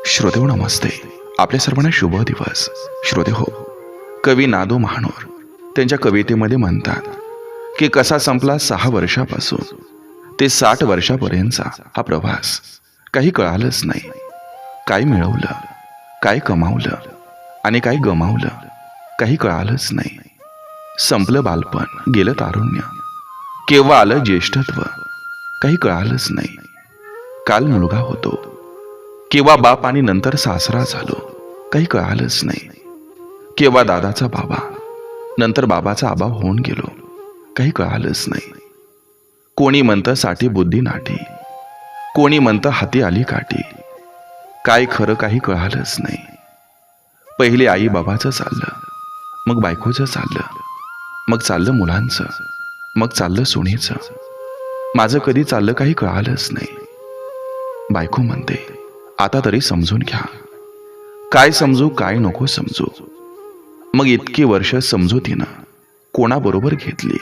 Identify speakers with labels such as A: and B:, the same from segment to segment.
A: श्रोते हो नमस्ते. आपल्या सर्वांना शुभ दिवस. श्रोते हो, कवी नादो महानोर त्यांच्या कवितेमध्ये म्हणतात की कसा संपला 6 वर्षापासून ते 60 वर्षापर्यंतचा हा प्रवास. काही कळालंच नाही. काय मिळवलं, काय कमावलं आणि काय गमावलं, काही कळालंच नाही. संपलं बालपण, गेलं तारुण्य, केव्हा आलं ज्येष्ठत्व, काही कळालंच नाही. काल मुलगा होतो, केव्हा बाप आणि नंतर सासरा झालो, काही कळालंच नाही. केव्हा दादाचा बाबा, नंतर बाबाचा आबा होऊन गेलो, काही कळालंच नाही. कोणी म्हणतं साठी बुद्धी नाठी, कोणी म्हणतं हाती आली काठी, काय खरं काही कळालंच नाही. पहिले आई बाबाचं चाललं, मग बायकोचं चाललं, मग चाललं मुलांचं, मग चाललं सुनेचं. माझं कधी चाललं काही कळालंच नाही. बायको म्हणते आता तरी समजून घ्या. काय समजू, काय नको समजू. मग इतकी वर्ष समजुतीनं कोणाबरोबर घेतली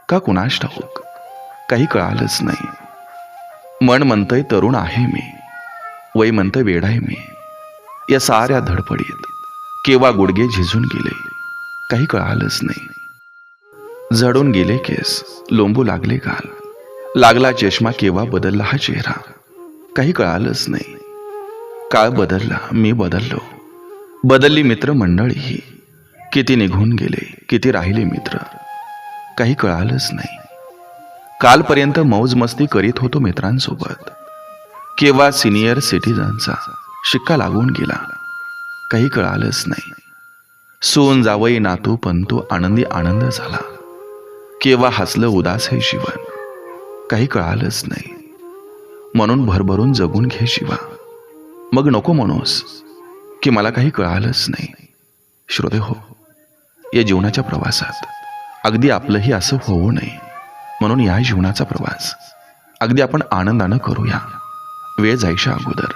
A: का कुणास ठाऊक, काही कळालंच नाही. मन म्हणतंय तरुण आहे मी, वय म्हणतंय वेडाय मी. या साऱ्या धडपडीत केव्हा गुडघे झिजून गेले, काही कळालंच नाही. झडून गेले केस, लोंबू लागले गाल, लागला चष्मा, केव्हा बदलला हा चेहरा, काही कळालंच नाही. काळ बदलला, मी बदललो, बदलली मित्र मंडळीही. किती निघून गेले, किती राहिले मित्र, काही कळालंच नाही. कालपर्यंत मौज मस्ती करीत होतो मित्रांसोबत, केव्हा सिनियर सिटीजनचा शिक्का लागून गेला, काही कळालंच नाही. सून जावई नातू पंतू आनंदी आनंद झाला, केव्हा हसलं उदास हे जीवन, काही कळालंच नाही. म्हणून भरभरून जगून घे शिवा, मग नको म्हणूस की मला काही कळालंच नाही. श्रोते हो, या जीवनाच्या प्रवासात अगदी आपलंही असं होऊ नये म्हणून या जीवनाचा प्रवास अगदी आपण आनंदानं करूया. वेळ जायच्या अगोदर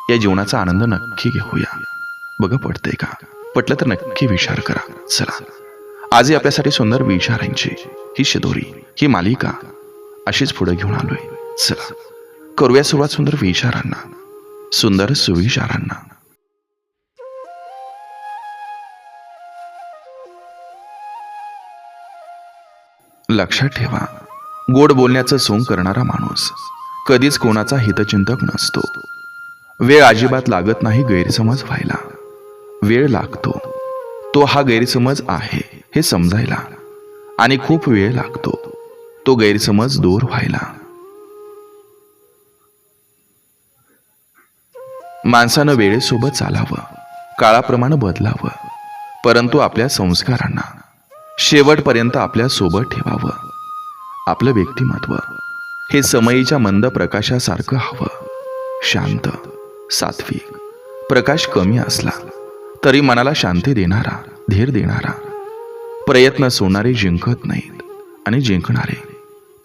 A: या जीवनाचा आनंद नक्की घेऊया. बघा पटतंय का? पटलं तर नक्की विचार करा. चला, आजही आपल्यासाठी सुंदर विचारांची ही शिदोरी, ही मालिका अशीच पुढे घेऊन आलोय. चला करूया सुरुवात सुंदर विचारांना, सुंदर सुविचारांना. लक्षात ठेवा, गोड बोलण्याचं सोंग करणारा माणूस कधीच कोणाचा हितचिंतक नसतो. वेळ अजिबात लागत नाही गैरसमज व्हायला. वेळ लागतो तो हा गैरसमज आहे हे समजायला, आणि खूप वेळ लागतो तो गैरसमज दूर व्हायला. माणसानं वेळेसोबत चालावं, काळाप्रमाणे बदलावं, परंतु आपल्या संस्कारांना शेवटपर्यंत आपल्या सोबत ठेवावं. आपलं व्यक्तिमत्व हे समयीच्या मंद प्रकाशासारखं हवं. शांत, सात्विक, प्रकाश कमी असला तरी मनाला शांती देणारा, धीर देणारा. प्रयत्न सोडणारे जिंकत नाहीत आणि जिंकणारे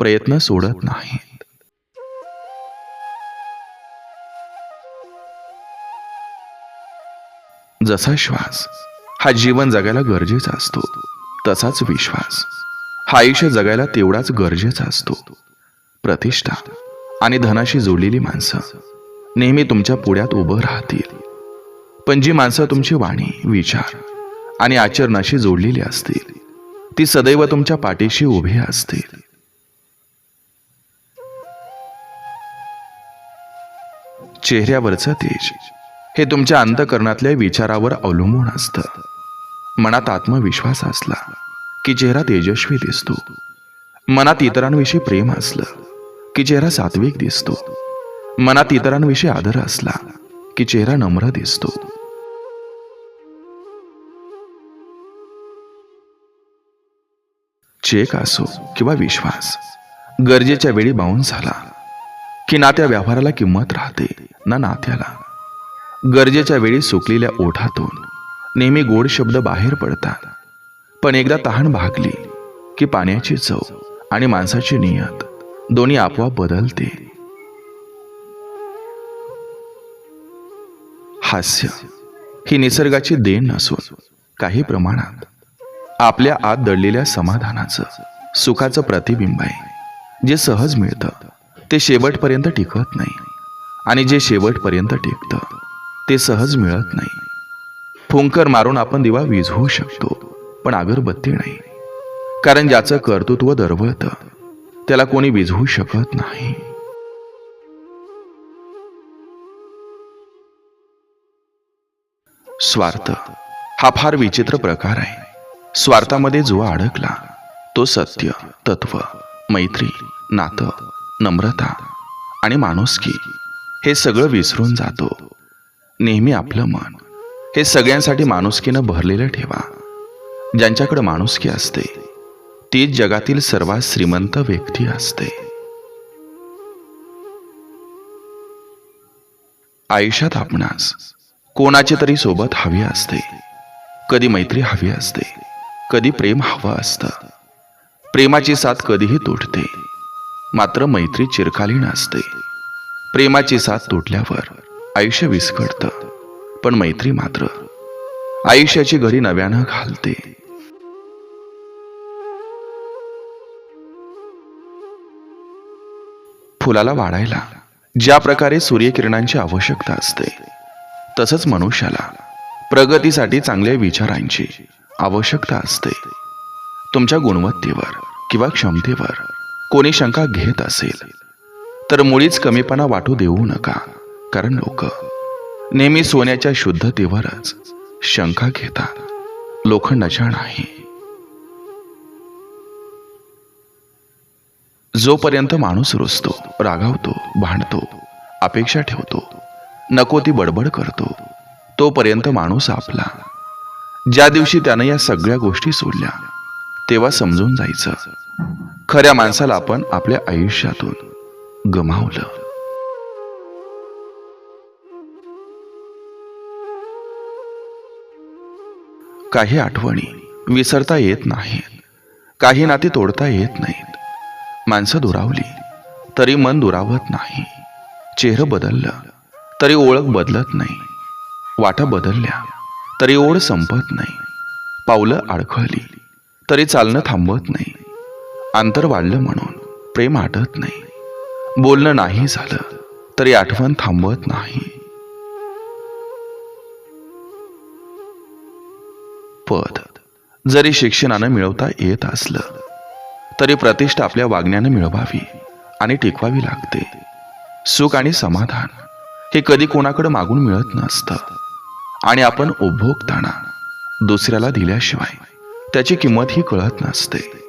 A: प्रयत्न सोडत नाहीत. जसा श्वास हा जीवन जगायला गरजेचा असतो, तसाच विश्वास हा आयुष्य जगायला तेवढाच गरजेचा असतो. प्रतिष्ठा आणि धनाशी जोडलेली माणसं नेहमी तुमच्या पुढ्यात उभं राहतील, पण जी माणसं तुमची वाणी, विचार आणि आचरणाशी जोडलेली असतील ती सदैव तुमच्या पाठीशी उभी असतील. चेहऱ्यावरचं तेज हे तुमच्या अंतःकरणातल्या विचारावर अवलंबून असतं. मनात आत्मविश्वास असला की चेहरा तेजस्वी दिसतो. मनात इतरांविषयी प्रेम असलं की चेहरा सात्विक दिसतो. मनात इतरांविषयी आदर असला की चेहरा नम्र दिसतो. चेक असो किंवा विश्वास गरजेच्या वेळी बाउन्स झाला की ना त्या व्यवहाराला किंमत राहते ना नात्याला. गरजेच्या वेळी सुकलेल्या ओठातून नेहमी गोड शब्द बाहेर पडतात, पण एकदा तहान भागली की पाण्याची चव आणि माणसाची नियत दोन्ही आपोआप बदलते. हास्य ही निसर्गाची देण नसून काही प्रमाणात आपल्या आत दडलेल्या समाधानाचं, सुखाचं प्रतिबिंब आहे. जे सहज मिळतं ते शेवटपर्यंत टिकत नाही, आणि जे शेवटपर्यंत टिकतं ते सहज मिळत नाही. फुंकर मारून आपण दिवा विझवू शकतो, पण अगरबत्ती नाही. कारण ज्याचं कर्तृत्व दरवळतं त्याला कोणी विझवू शकत नाही. स्वार्थ हा फार विचित्र प्रकार आहे. स्वार्थामध्ये जो अडकला तो सत्य, तत्व, मैत्री, नातं, नम्रता आणि माणुसकी हे सगळं विसरून जातो. नेहमी आपलं मन हे सगळ्यांसाठी माणुसकीनं भरलेलं ठेवा. ज्यांच्याकडे माणुसकी असते तीच जगातील सर्वात श्रीमंत व्यक्ती असते. आयुष्यात आपणास कोणाची तरी सोबत हवी असते. कधी मैत्री हवी असते, कधी प्रेम हवं असतं. प्रेमाची साथ कधीही तुटते, मात्र मैत्री चिरकालीन असते. प्रेमाची साथ तुटल्यावर आयुष्य विस्कटतं, पण मैत्री मात्र आयुष्याची घडी नव्यानं घालते. फुलाला वाढायला ज्या प्रकारे सूर्यकिरणांची आवश्यकता असते, तसंच मनुष्याला प्रगतीसाठी चांगल्या विचारांची आवश्यकता असते. तुमच्या गुणवत्तेवर किंवा क्षमतेवर कोणी शंका घेत असेल तर मुळीच कमीपणा वाटू देऊ नका. कारण लोक नेहमी सोन्याच्या शुद्धतेवरच शंका घेतात, लोखंडाच्या नाही. जोपर्यंत माणूस रुसतो, रागावतो, भांडतो, अपेक्षा ठेवतो, नको ती बडबड करतो, तोपर्यंत माणूस आपला. ज्या दिवशी त्यानं या सगळ्या गोष्टी सोडल्या तेव्हा समजून जायचं खऱ्या माणसाला आपण आपल्या आयुष्यातून गमावलं. काही आठवणी विसरता येत नाहीत, काही नाती तोडता येत नाहीत. माणसं दुरावली तरी मन दुरावत नाही. चेहरं बदललं तरी ओळख बदलत नाही. वाटा बदलल्या तरी ओढ संपत नाही. पावलं अडखळली तरी चालणं थांबत नाही. अंतर वाढलं म्हणून प्रेम आटत नाही. बोलणं नाही झालं तरी आठवण थांबत नाही. पद जरी शिक्षणानं मिळवता येत असलं तरी प्रतिष्ठा आपल्या वागण्यानं मिळवावी आणि टिकवावी लागते. सुख आणि समाधान हे कधी कोणाकडे मागून मिळत नसतं, आणि आपण उपभोगताना दुसऱ्याला दिल्याशिवाय त्याची किंमतही कळत नसते.